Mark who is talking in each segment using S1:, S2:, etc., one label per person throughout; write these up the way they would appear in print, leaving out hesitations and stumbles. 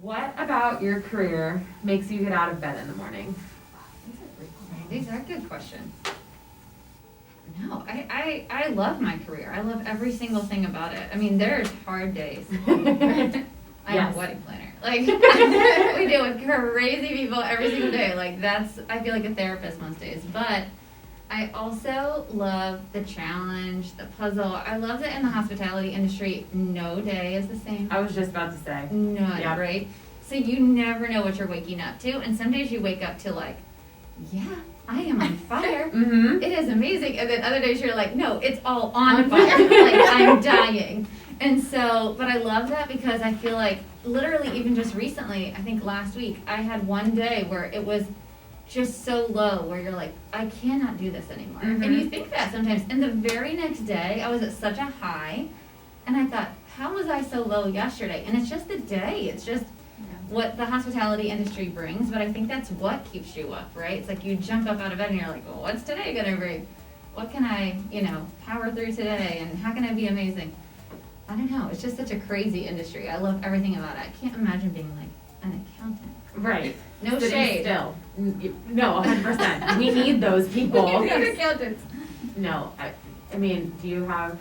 S1: What about your career makes you get out of bed in the morning?
S2: These are good questions. No, I love my career. I love every single thing about it. I mean, there's hard days. I'm
S1: Yes.
S2: a wedding planner. Like, we deal with crazy people every single day. Like, I feel like a therapist most days. But I also love the challenge, the puzzle. I love that in the hospitality industry, no day is the same.
S1: I was just about to say.
S2: None,
S1: Yeah.
S2: right? So you never know what you're waking up to. And some days you wake up to like, yeah, I am on fire.
S1: Mm-hmm.
S2: It is amazing. And then other days you're like, no, it's all on fire. Like, I'm dying. And so, but I love that because I feel like literally even just recently, I think last week, I had one day where it was just so low where you're like, I cannot do this anymore.
S1: Mhm.
S2: And you think that sometimes. And the very next day, I was at such a high. And I thought, how was I so low yesterday? And it's just the day. It's just what the hospitality industry brings, but I think that's what keeps you up, right? It's like you jump up out of bed and you're like, well, what's today gonna bring? What can I, power through today, and how can I be amazing? I don't know, it's just such a crazy industry. I love everything about it. I can't imagine being like an accountant.
S1: Right.
S2: No
S1: Sitting
S2: shade.
S1: Still. No, 100%. We need those people.
S2: We need accountants.
S1: No, I mean, do you have?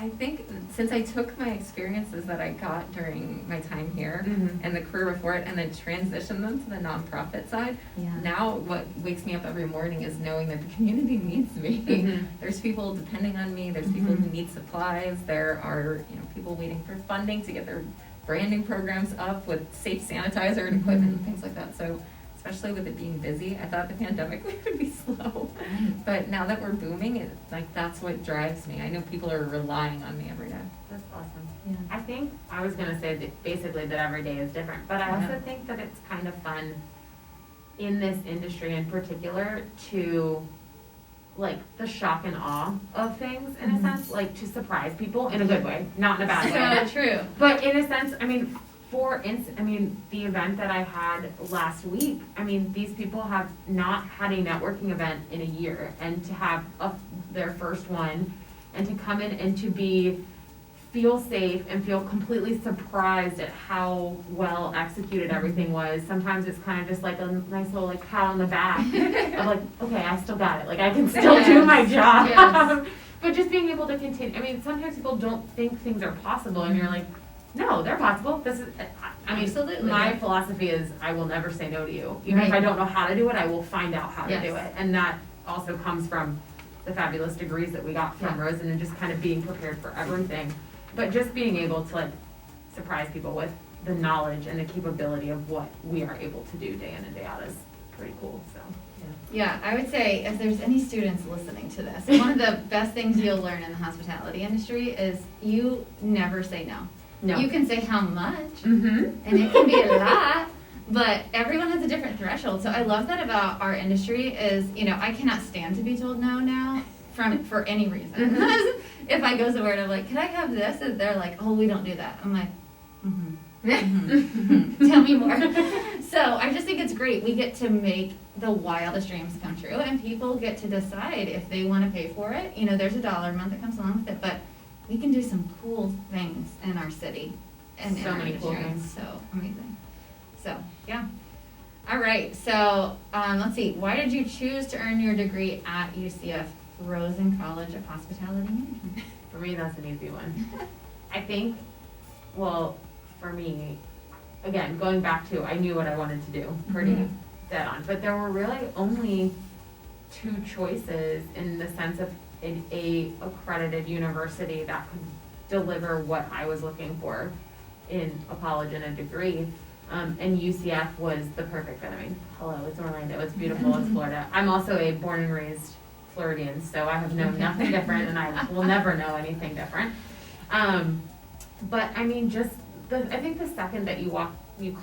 S3: I think since I took my experiences that I got during my time here
S1: Mhm.
S3: and the career before it and then transitioned them to the nonprofit side,
S2: Yeah.
S3: now what wakes me up every morning is knowing that the community needs me.
S1: Mhm.
S3: There's people depending on me, there's people
S1: Mhm.
S3: who need supplies, there are people waiting for funding to get their branding programs up with safe sanitizer and equipment and things like that. So especially with it being busy, I thought the pandemic would be slow. But now that we're booming, that's what drives me. I know people are relying on me every day.
S1: That's awesome.
S2: Yeah.
S1: I think I was gonna say that basically that every day is different, but I also
S3: Yeah.
S1: think that it's kind of fun in this industry in particular to like the shock and awe of things in a
S2: Mhm.
S1: sense, like to surprise people in a good way, not in a bad way.
S2: So true.
S1: But in a sense, I mean, the event that I had last week, I mean, these people have not had a networking event in a year, and to have their first one, and to come in and to feel safe and feel completely surprised at how well executed everything was. Sometimes it's kind of just like a nice little like pat on the back of like, okay, I still got it. Like I can still do my job.
S2: Yes.
S1: But just being able to continue. I mean, sometimes people don't think things are possible, and you're like, no, they're possible. This is. I mean,
S2: Absolutely.
S1: my philosophy is I will never say no to you. Even if
S2: Right.
S1: I don't know how to do it, I will find out how to
S2: Yes.
S1: do it. And that also comes from the fabulous degrees that we got from
S2: Yeah.
S1: Rosen and just kind of being prepared for everything. But just being able to like surprise people with the knowledge and the capability of what we are able to do day in and day out is pretty cool, so.
S2: Yeah, I would say if there's any students listening to this, one of the best things you'll learn in the hospitality industry is you never say no.
S1: No.
S2: You can say how much,
S1: Mm-hmm.
S2: and it can be a lot, but everyone has a different threshold. So I love that about our industry is, I cannot stand to be told no now for any reason.
S1: Mhm.
S2: If I go somewhere and I'm like, can I have this? And they're like, oh, we don't do that. I'm like, tell me more. So I just think it's great. We get to make the wildest dreams come true, and people get to decide if they want to pay for it. There's a dollar amount that comes along with it, but we can do some cool things in our city and in
S1: So
S2: our
S1: many cool
S2: industry.
S1: things.
S2: So amazing. So yeah. All right. So let's see. Why did you choose to earn your degree at UCF Rosen College of Hospitality Management?
S1: For me, that's an easy one. I think, well, for me, again, going back to, I knew what I wanted to do, pretty
S2: Mhm.
S1: dead on. But there were really only two choices in the sense of a accredited university that could deliver what I was looking for in a college and a degree. And UCF was the perfect fit. I mean, hello, it's Orlando, it's beautiful, it's Florida. I'm also a born and raised Floridian, so I have known nothing different, and I will never know anything different. But I mean, I think the second that you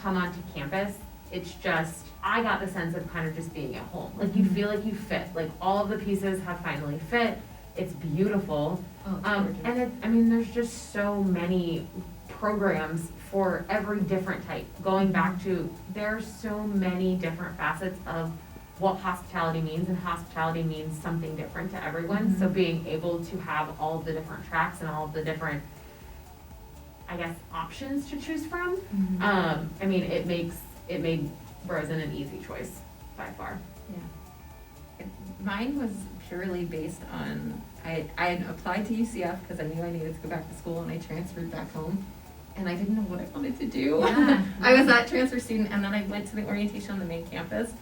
S1: come onto campus, it's just, I got the sense of kind of just being at home. Like you feel like you fit, like all of the pieces have finally fit. It's beautiful.
S2: Oh,
S1: And there's just so many programs for every different type. Going back to, there are so many different facets of what hospitality means, and hospitality means something different to everyone.
S2: Mhm.
S1: So being able to have all of the different tracks and all of the different I guess, options to choose from.
S2: Mhm.
S1: I mean, it made Rosen an easy choice by far.
S3: Mine was purely based on, I had applied to UCF because I knew I needed to go back to school, and I transferred back home. And I didn't know what I wanted to do.
S2: Yeah.
S3: I was that transfer student, and then I went to the orientation on the main campus.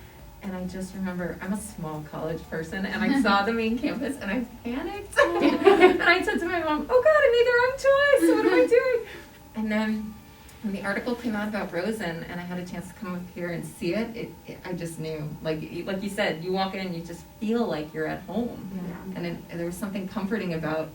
S3: And I just remember, I'm a small college person, and I saw the main campus, and I panicked. And I said to my mom, oh God, I made the wrong choice, what am I doing? And then when the article came out about Rosen, and I had a chance to come up here and see it, I just knew. Like you said, you walk in, you just feel like you're at home.
S1: Yeah.
S3: And there was something comforting about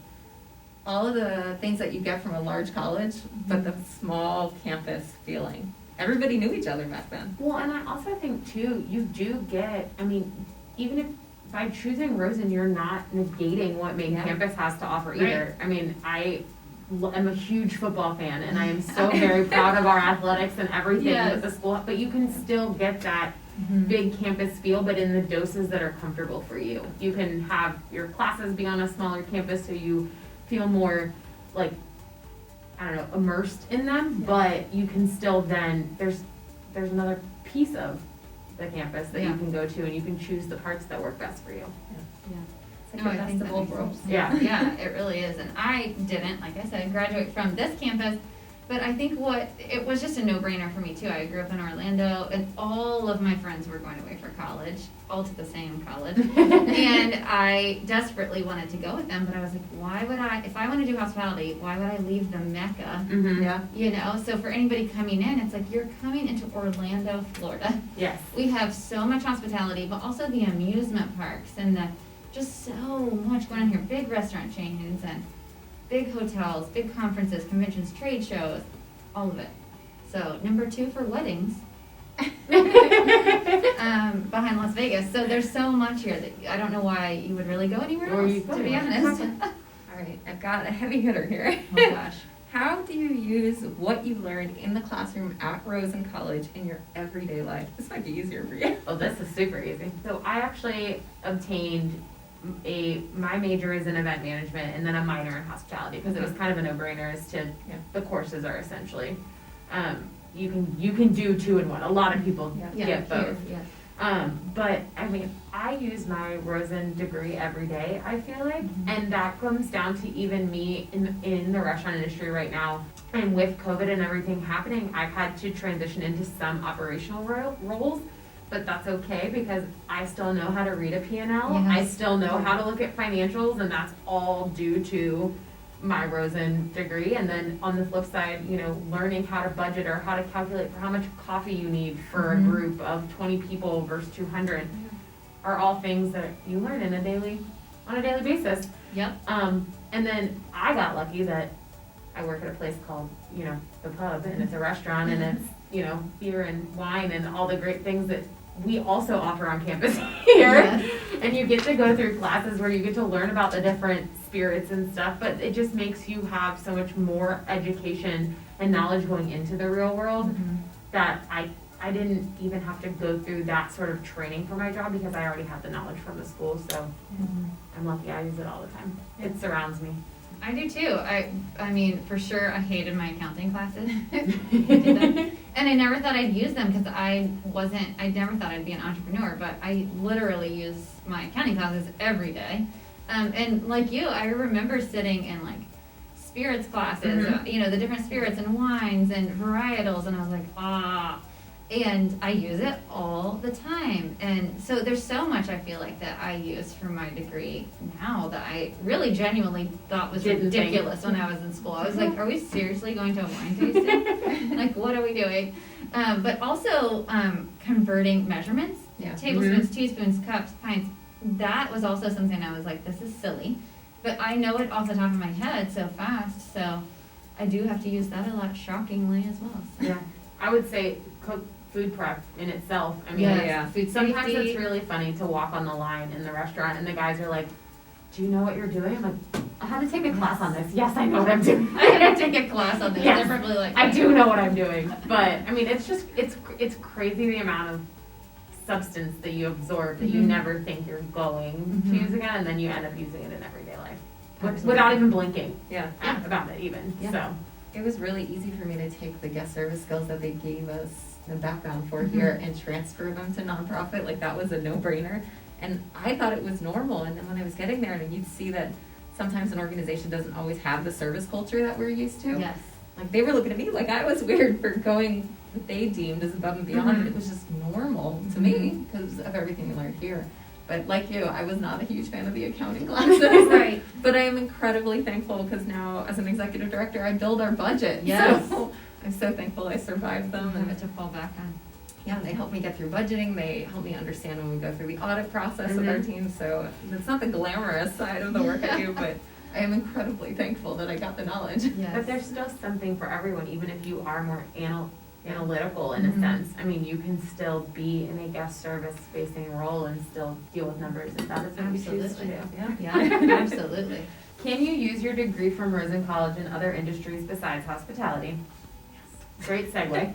S3: all of the things that you get from a large college, but the small campus feeling. Everybody knew each other back then.
S1: Well, and I also think too, you do get, I mean, even if by choosing Rosen, you're not negating what main
S3: Yeah.
S1: campus has to offer
S2: Right.
S1: either. I mean, I'm a huge football fan, and I am so very proud of our athletics and everything
S2: Yes.
S1: with the school, but you can still get that big campus feel, but in the doses that are comfortable for you. You can have your classes be on a smaller campus so you feel more like, I don't know, immersed in them, but you can still then, there's another piece of the campus that you
S2: Yeah.
S1: can go to, and you can choose the parts that work best for you.
S3: It's like
S2: No,
S3: the
S2: I
S3: best
S2: think
S3: of
S2: that
S3: both
S2: makes
S3: worlds.
S2: sense.
S1: Yeah.
S2: Yeah, it really is. And I didn't, like I said, graduate from this campus, but I think it was just a no-brainer for me too. I grew up in Orlando, and all of my friends were going away for college, all to the same college. And I desperately wanted to go with them, but I was like, why would if I want to do hospitality, why would I leave the Mecca?
S1: Mm-hmm.
S3: Yeah.
S2: You know, so for anybody coming in, it's like, you're coming into Orlando, Florida.
S1: Yes.
S2: We have so much hospitality, but also the amusement parks and just so much going on here. Big restaurant chains and big hotels, big conferences, conventions, trade shows, all of it. So number 2 for weddings, behind Las Vegas. So there's so much here that I don't know why you would really go anywhere
S1: Or
S2: else,
S1: you
S2: to
S1: could.
S2: be honest.
S3: All right, I've got a heavy hitter here.
S2: Oh gosh.
S3: How do you use what you learned in the classroom at Rosen College in your everyday life? This might be easier for you.
S1: Oh, this is super easy. So I actually obtained my major is in event management and then a minor in hospitality, because it was kind of a no-brainer as to the courses are essentially, you can do 2 in 1. A lot of people
S2: Yeah,
S1: get both.
S2: here, yeah.
S1: But I mean, I use my Rosen degree every day, I feel like,
S2: Mhm.
S1: and that comes down to even me in the restaurant industry right now. And with COVID and everything happening, I've had to transition into some operational roles, but that's okay because I still know how to read a P&L. I
S2: Yes.
S1: still know how to look at financials, and that's all due to my Rosen degree. And then on the flip side, you know, learning how to budget or how to calculate for how much coffee you need for
S2: Mhm.
S1: a group of 20 people versus 200 are all things that you learn on a daily basis.
S2: Yep.
S1: And then I got lucky that I work at a place called, you know, The Pub, and it's a restaurant, and it's, you know, beer and wine and all the great things that we also offer on campus here.
S2: Yes.
S1: And you get to go through classes where you get to learn about the different spirits and stuff, but it just makes you have so much more education and knowledge going into the real world
S2: Mhm.
S1: that I didn't even have to go through that sort of training for my job because I already had the knowledge from the school, so I'm lucky I use it all the time. It surrounds me.
S2: I do too. I mean, for sure, I hated my accounting classes. I did them. And I never thought I'd use them because I never thought I'd be an entrepreneur, but I literally use my accounting classes every day. And like you, I remember sitting in like spirits classes,
S1: Mhm.
S2: you know, the different spirits and wines and varietals, and I was like, and I use it all the time. And so there's so much I feel like that I use for my degree now that I really genuinely thought was
S1: Didn't think.
S2: ridiculous when I was in school. I was like, are we seriously going to a wine tasting? Like, what are we doing? But also converting measurements,
S3: Yeah.
S2: tablespoons, teaspoons, cups, pints. That was also something I was like, this is silly. But I know it off the top of my head so fast, so I do have to use that a lot, shockingly, as well. So.
S1: Yeah, I would say food prep in itself. I mean,
S2: Yes,
S3: yeah.
S2: food
S1: sometimes
S2: safety.
S1: it's really funny to walk on the line in the restaurant and the guys are like, "Do you know what you're doing?" I'm like, "I had to take a class on this." Yes, I know what I'm doing.
S2: I had to take a class on this.
S1: Yes.
S2: They're probably like,
S1: I do know what I'm doing, but I mean, it's just it's crazy the amount of substance that you absorb that you
S2: Mhm.
S1: never think you're going to
S2: Mhm.
S1: use again, and then you end up using it in everyday life
S2: Absolutely.
S1: without even blinking
S3: Yeah.
S1: about it even.
S2: Yeah.
S1: So
S3: it was really easy for me to take the guest service skills that they gave us the background for here and transfer them to nonprofit. Like that was a no-brainer. And I thought it was normal. And then when I was getting there, and you'd see that sometimes an organization doesn't always have the service culture that we're used to.
S2: Yes.
S3: Like they were looking at me like I was weird for going what they deemed as above and beyond. And it was just normal to me because of everything I learned here. But like you, I was not a huge fan of the accounting classes.
S2: Right.
S3: But I am incredibly thankful because now, as an executive director, I build our budget.
S2: Yes.
S3: So I'm so thankful I survived them.
S2: Have
S3: And
S2: it to fall back on.
S3: yeah, they help me get through budgeting. They help me understand when we go through the audit process with our team. So it's not the glamorous side of the work I do, but I am incredibly thankful that I got the knowledge.
S2: Yes.
S1: But there's still something for everyone, even if you are more analytical in a sense. I mean, you can still be in a guest service facing role and still deal with numbers if that is what you choose to do.
S2: Absolutely. Yeah, absolutely.
S1: Can you use your degree from Rosen College in other industries besides hospitality? Great segue.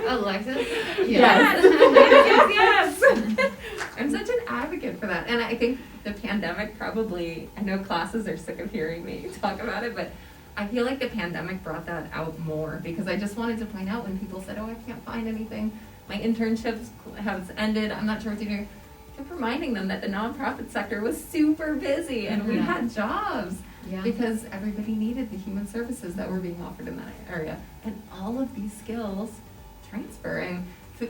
S2: Alexis?
S3: Yes.
S1: Yes,
S3: yes. I'm such an advocate for that. And I think the pandemic probably, I know classes are sick of hearing me talk about it, but I feel like the pandemic brought that out more because I just wanted to point out when people said, oh, I can't find anything. My internships have ended. I'm not sure what to do. I kept reminding them that the nonprofit sector was super busy and we
S2: Yeah.
S3: had jobs.
S2: Yeah.
S3: Because everybody needed the human services that were being offered in that area. And all of these skills transfer. And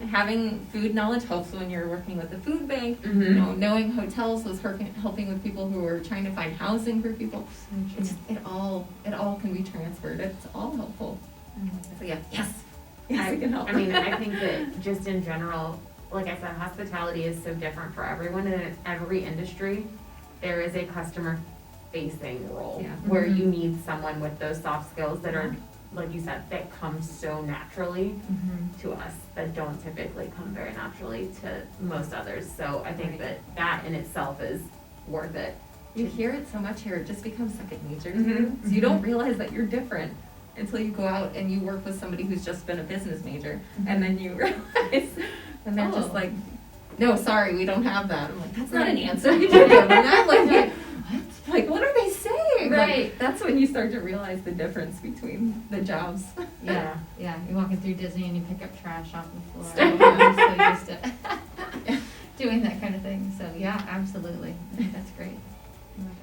S3: having food knowledge helps when you're working with the food bank.
S1: Mm-hmm.
S3: You know, knowing hotels was helping with people who were trying to find housing for people. It all can be transferred. It's all helpful. So yeah, yes, it can help.
S1: I mean, I think that just in general, like I said, hospitality is so different for everyone, and in every industry, there is a customer facing role
S3: Yeah.
S1: where you need someone with those soft skills that are, like you said, that come so naturally to us, that don't typically come very naturally to most others. So I think
S3: Right.
S1: that in itself is worth it.
S3: You hear it so much here, it just becomes second nature to
S1: Mhm.
S3: you. So you don't realize that you're different until you go out and you work with somebody who's just been a business major. And then you realize, and they're just
S2: Oh.
S3: like, no, sorry, we don't have that. I'm like, that's not an
S2: Right.
S3: answer. You don't have that. Like, what? Like, what are they saying? Like,
S2: Right.
S3: that's when you start to realize the difference between the jobs.
S2: Yeah, yeah, you're walking through Disney and you pick up trash off the floor. I'm so used to doing that kind of thing, so yeah, absolutely, I think that's great. I like